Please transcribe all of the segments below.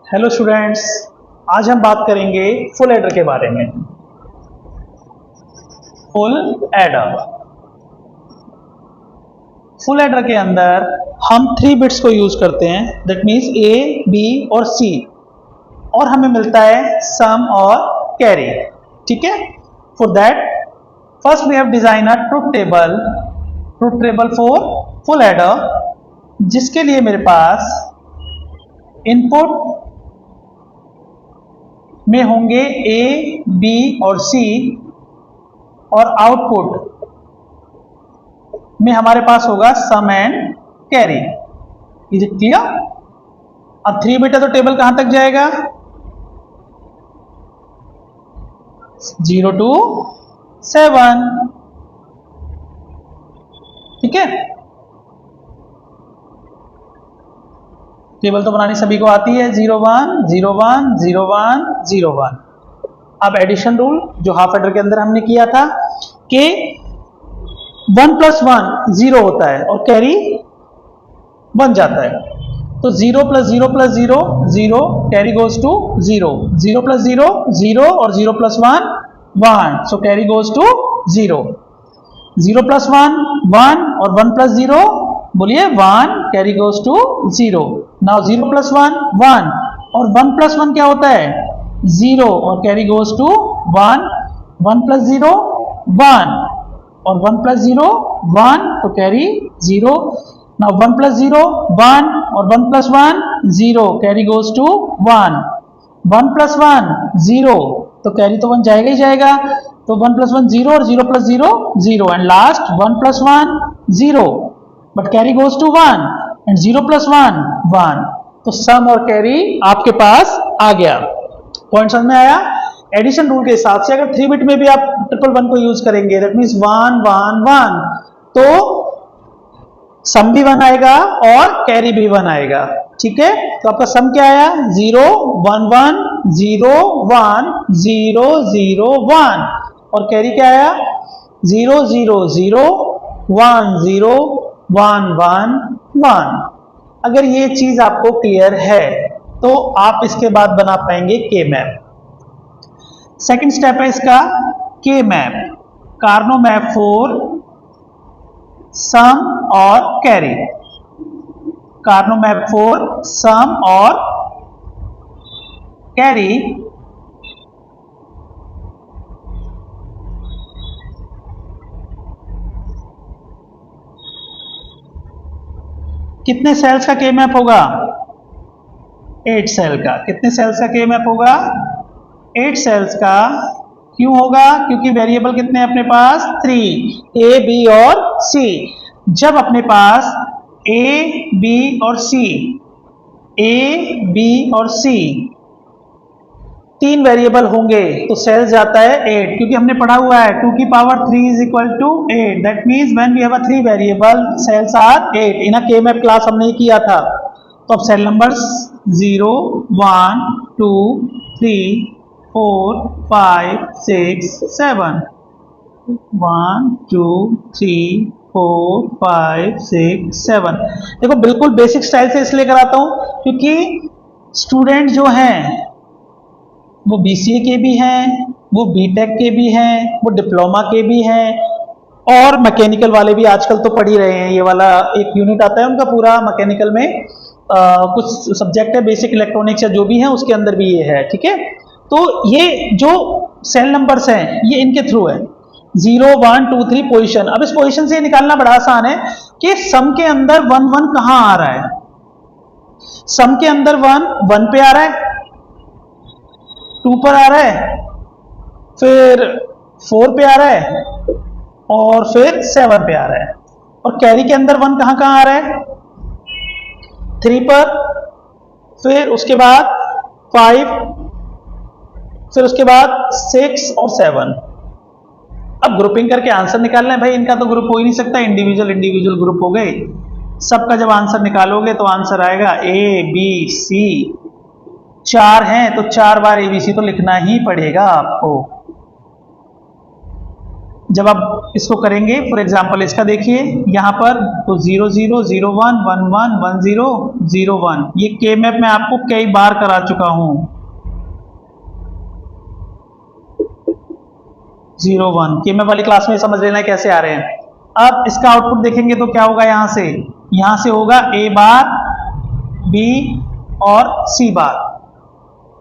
Hello students, आज हम बात करेंगे फुल एडर के बारे में। फुल एडर, फुल एडर के अंदर हम 3 बिट्स को यूज करते हैं, दैट मीन्स ए, बी और सी, और हमें मिलता है सम और कैरी। ठीक है, for that first we have design a truth table for full adder, जिसके लिए मेरे पास इनपुट में होंगे ए, बी और सी, और आउटपुट में हमारे पास होगा sum and carry. Is it clear? अब 3 बिट है तो टेबल कहां तक जाएगा? 0 to 7। ठीक है, टेबल तो बनानी सभी को आती है। 0 1 0 1 0 1 0 1। अब एडिशन रूल जो हाफ एडर के अंदर हमने किया था कि 1 + 1 0 होता है और कैरी 1 जाता है, तो 0 + 0 + 0 0, कैरी गोज टू 0, 0 + 0 0 और 0 + 1 1, सो कैरी गोज टू 0, 0 + 1 1 और 1 + 0 बोलिए 1, कैरी गोज टू 0। नाउ 0 + 1 1 और 1 + 1 क्या होता है? 0 और कैरी गोज टू 1, 1 + 0 1 और 1 + 0 1, तो कैरी 0। नाउ 1 + 0 1 और 1 + 1 0, कैरी गोज टू 1, 1 + 1 0, तो कैरी तो 1 जाएगा ही जाएगा, तो 1 + 1 0 और 0 + 0 0, and last 1 + 1 0, but carry goes to 1 and 0 + 1 1, तो सम और कैरी आपके पास आ गया। पॉइंट समझ में आया? एडिशन रूल के हिसाब से अगर 3 बिट में भी आप 111 को यूज करेंगे, दैट मीन्स 1 1 1, तो सम भी 1 आएगा और कैरी भी 1 आएगा। ठीक है, तो आपका सम क्या आया? 0 1 1 0 1 0 0 1, और कैरी क्या आया? 0 0 0 1 0 1 1 1। अगर ये चीज आपको क्लियर है तो आप इसके बाद बना पाएंगे के मैप। सेकंड स्टेप है इसका K map, Karnaugh map for sum और carry, Karnaugh map for sum और कैरी। कितने सेल्स का के मैप होगा? 8 सेल का। कितने सेल्स का के मैप होगा? 8 सेल्स का। क्यों होगा? क्योंकि वेरिएबल कितने हैं अपने पास? 3, ए, बी और सी। जब अपने पास ए, बी और सी, ए, बी और सी 3 वेरिएबल होंगे तो सेल्स जाता है 8, क्योंकि हमने पढ़ा हुआ है 2 की power 3 = 8, that means when we have a 3 variable cells are 8। In a K map class हमने ये किया था। तो अब सेल नंबर्स 0 1 2 3 4 5 6 7, 1 2 3 4 5 6 7। देखो बिल्कुल बेसिक स्टाइल से इसलिए कराता हूं क्योंकि स्टूडेंट जो हैं वो बीसीए के भी हैं, वो बीटेक के भी हैं, वो डिप्लोमा के भी हैं, और मैकेनिकल वाले भी आजकल तो पढ़ ही रहे हैं। ये वाला एक यूनिट आता है उनका पूरा मैकेनिकल में, कुछ सब्जेक्ट है बेसिक इलेक्ट्रॉनिक्स या जो भी है उसके अंदर भी ये है। ठीक है, तो ये जो सेल नंबर्स हैं ये इनके थ्रू है, 0 1 2 3 पोजीशन। अब इस पोजीशन से निकालना बड़ा आसान है कि सम के अंदर 1 1 कहां आ रहा है। सम के अंदर 1 1 पे आ रहा है, 2 पर आ रहा है, फिर 4 पे आ रहा है, और फिर 7 पे आ रहा है। और कैरी के अंदर 1 कहां कहां आ रहा है? 3 पर, फिर उसके बाद 5, फिर उसके बाद 6 और 7। अब ग्रुपिंग करके आंसर निकालना है भाई, इनका तो ग्रुप हो ही नहीं सकता, इंडिविजुअल ग्रुप हो गए। सबका जब आंसर निकालोगे तो आंसर आएगा ए बी सी। 4 हैं तो 4 बार एबीसी तो लिखना ही पड़ेगा आपको। जब आप इसको करेंगे, फॉर एग्जांपल इसका देखिए यहाँ पर तो 0 0 0 1 1 1 1 0 0 1, ये के मैप मैं आपको कई बार करा चुका हूं। 0 1 के मैप वाली क्लास में समझ लेना है कैसे आ रहे हैं। अब इसका आउटपुट देखेंगे तो क्या होगा, यहां से होगा ए बार, बी और सी बार,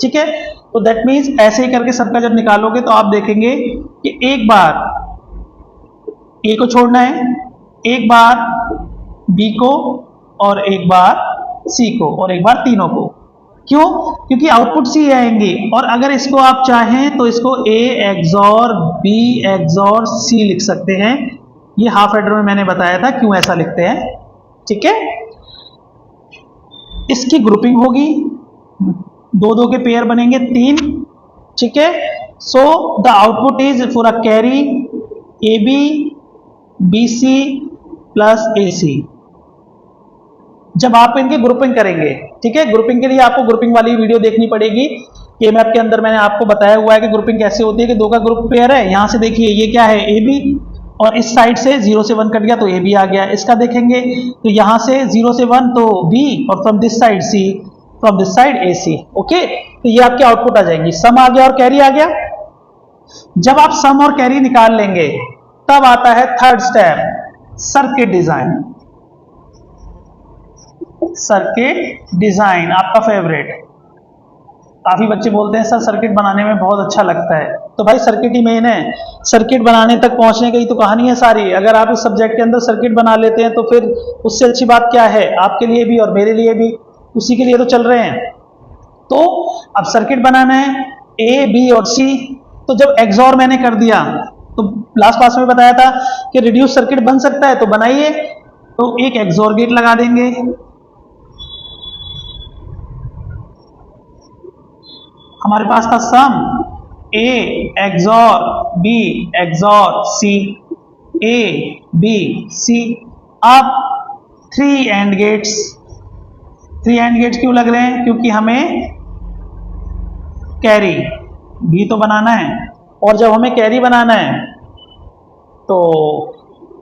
ठीक है। तो दैट मीन्स ऐसे ही करके सबका जब निकालोगे तो आप देखेंगे कि एक बार ए को छोड़ना है, एक बार बी को, और एक बार सी को, और एक बार तीनों को। क्यों? क्योंकि आउटपुट सी आएंगे। और अगर इसको आप चाहें तो इसको ए एक्सॉर बी एक्सॉर सी लिख सकते हैं। ये हाफ एडर में मैंने बताया था क्यों ऐसा लिखते हैं, ठीक है। इसकी ग्रुपिंग होगी, दो दो के पेयर बनेंगे 3, ठीक है। So the output is for a carry A B B C plus A C. जब आप इनकी ग्रुपिंग करेंगे, ठीक है, ग्रुपिंग के लिए आपको ग्रुपिंग वाली वीडियो देखनी पड़ेगी। के मैप के अंदर मैंने आपको बताया हुआ है कि ग्रुपिंग कैसे होती है, कि दो का ग्रुप पेयर है। यहां से देखिए ये क्या है, ए बी, और इस साइड से 0 से 1 कट गया तो ए बी आ गया। इसका देखेंगे तो यहां से 0 से 1 तो बी, और from this side C, from this side A C. Okay, तो ये आपके आउटपुट आ जाएंगी। सम आ गया और कैरी आ गया। जब आप सम और कैरी निकाल लेंगे तब आता है third step, circuit design. Circuit design आपका फेवरेट। काफी बच्चे बोलते हैं सर सर्किट बनाने में बहुत अच्छा लगता है, तो भाई सर्किट ही मेन है। सर्किट बनाने तक पहुंचने की तो कहानी है सारी। अगर आप इस सब्जेक्ट के अंदर सर्किट बना लेते हैं तो फिर उससे अच्छी बात क्या है, आपके लिए भी और मेरे लिए भी, उसी के लिए तो चल रहे हैं। तो अब सर्किट बनाना है ए बी और सी। तो जब एक्सॉर मैंने कर दिया तो लास्ट क्लास में बताया था कि रिड्यूस सर्किट बन सकता है, तो बनाइए। तो एक एक्सॉर गेट लगा देंगे, हमारे पास था sum A XOR B XOR C, A B C. अब 3 एंड गेट्स। 3 एंड गेट्स क्यों लग रहे हैं? क्योंकि हमें कैरी भी तो बनाना है, और जब हमें कैरी बनाना है तो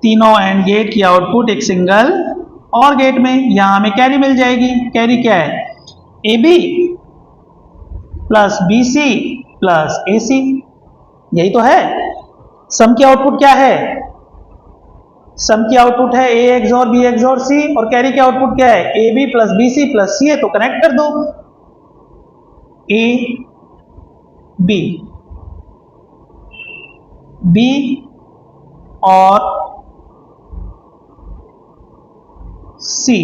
तीनों एंड गेट की आउटपुट एक सिंगल और गेट में, यहां हमें कैरी मिल जाएगी। कैरी क्या है? A B plus B C plus A C, यही तो है। सम की आउटपुट क्या है? सम की आउटपुट है A XOR B XOR C, और कैरी की आउटपुट क्या है? A B plus B C plus C है। तो कनेक्ट कर दो ए बी, बी और सी।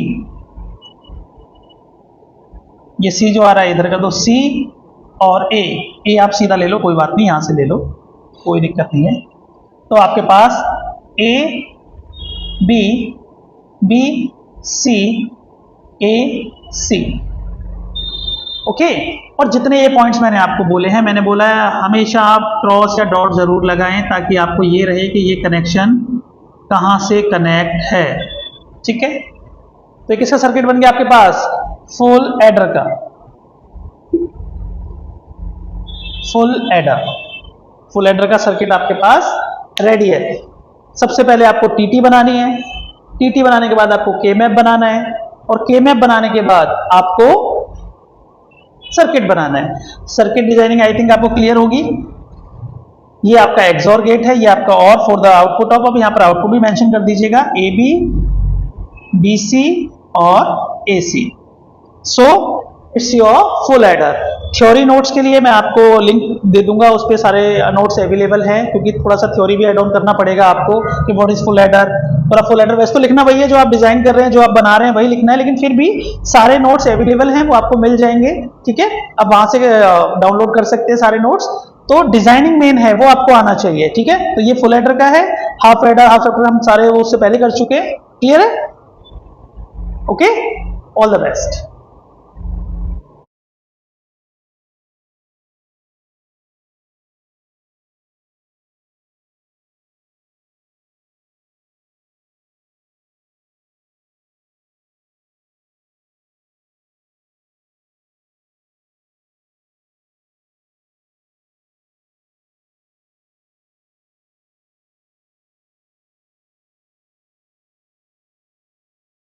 ये सी जो आ रहा है इधर का, तो सी और ए आप सीधा ले लो, कोई बात नहीं, यहां से ले लो, कोई दिक्कत नहीं है। तो आपके पास A B B C A C. Okay, और जितने ये पॉइंट्स मैंने आपको बोले हैं, मैंने बोला है हमेशा आप क्रॉस या डॉट जरूर लगाएं ताकि आपको ये रहे कि ये कनेक्शन कहां से कनेक्ट है, ठीक है। तो ये किसका सर्किट बन गया आपके पास? फुल एडर का। फुल एडर का सर्किट आपके पास रेडी है। सबसे पहले आपको टीटी बनानी है, टीटी बनाने के बाद आपको के मैप बनाना है, और के मैप बनाने के बाद आपको सर्किट बनाना है। सर्किट डिजाइनिंग आई थिंक आपको क्लियर होगी। ये आपका एक्सॉर गेट है, ये आपका और फॉर द आउटपुट ऑफ, अब यहां पर आउटपुट भी मेंशन कर दीजिएगा, ए बी बी सी और A C. So it's your full adder. Theory notes के लिए मैं आपको लिंक दे दूंगा, उस पर सारे नोट्स अवेलेबल हैं, क्योंकि थोड़ा सा थ्योरी भी ऐड ऑन करना पड़ेगा आपको कि व्हाट इज फुल एडर। और फुल एडर वैसे तो लिखना वही है जो आप डिजाइन कर रहे हैं, जो आप बना रहे हैं वही लिखना है, लेकिन फिर भी सारे नोट्स अवेलेबल हैं, वो आपको मिल जाएंगे, ठीक है। आप वहां से डाउनलोड कर सकते हैं सारे नोट्स। तो डिजाइनिंग मेन है, वो आपको आना चाहिए, ठीक है। तो ये फुल एडर का है। हाफ एडर हम सारे वो उससे पहले कर चुके हैं, क्लियर है? Okay, all the best.